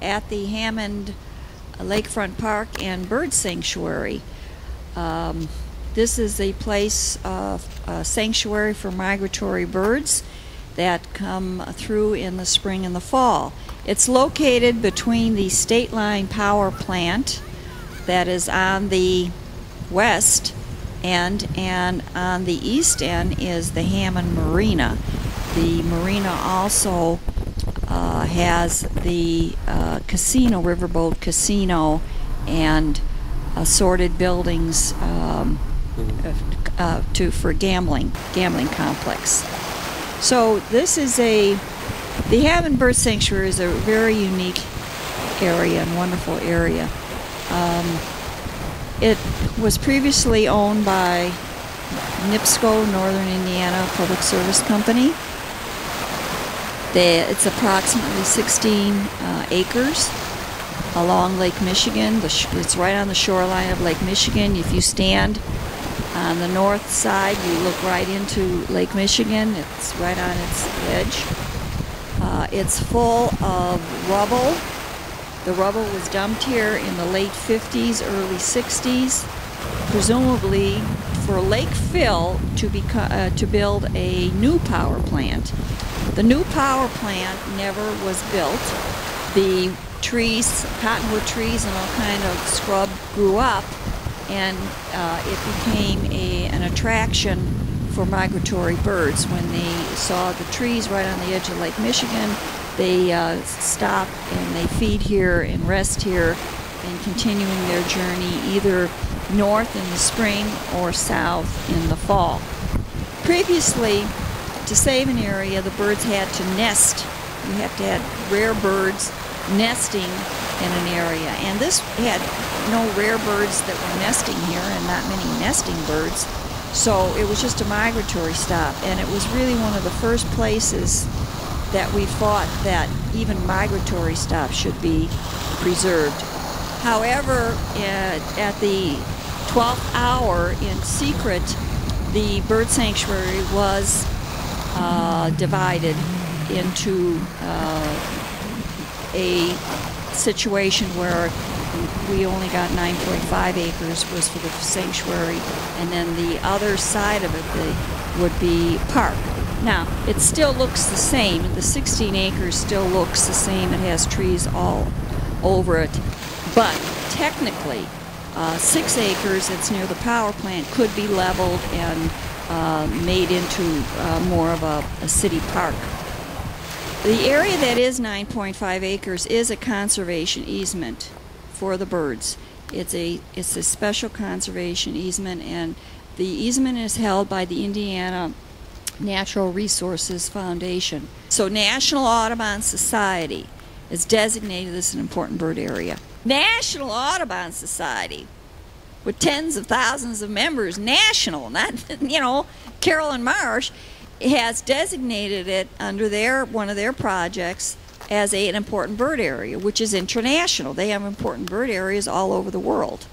at the Hammond Lakefront Park and Bird Sanctuary. This is a place of sanctuary for migratory birds that come through in the spring and the fall. It's located between the State Line Power Plant that is on the west end, and on the east end is the Hammond Marina. The marina also has the casino, Riverboat Casino, and assorted buildings for gambling complex. So this is the Hammond Bird Sanctuary is a very unique area and wonderful area. It was previously owned by NIPSCO, Northern Indiana Public Service Company. It's approximately 16 acres along Lake Michigan. It's right on the shoreline of Lake Michigan. If you stand on the north side, you look right into Lake Michigan. It's right on its edge. It's full of rubble. The rubble was dumped here in the late 50s, early 60s, presumably for lake fill to build a new power plant. The new power plant never was built. The trees, cottonwood trees and all kind of scrub grew up, and it became an attraction for migratory birds. When they saw the trees right on the edge of Lake Michigan, they stop and they feed here and rest here, and continuing their journey either north in the spring or south in the fall. Previously, to save an area, the birds had to nest. You have to have rare birds nesting in an area, and this had no rare birds that were nesting here and not many nesting birds, so it was just a migratory stop, and it was really one of the first places that we thought that even migratory stops should be preserved. However, at the 12th hour in secret, the bird sanctuary was divided into a situation where we only got 9.5 acres was for the sanctuary, and then the other side of it would be park. Now, it still looks the same. The 16 acres still looks the same. It has trees all over it. But technically, 6 acres that's near the power plant could be leveled and made into more of a city park. The area that is 9.5 acres is a conservation easement for the birds. It's a special conservation easement, and the easement is held by the Indiana Natural Resources Foundation. So National Audubon Society is designated as an important bird area. National Audubon Society, with tens of thousands of members, national, not, Carolyn Marsh, has designated it under one of their projects as an important bird area, which is international. They have important bird areas all over the world.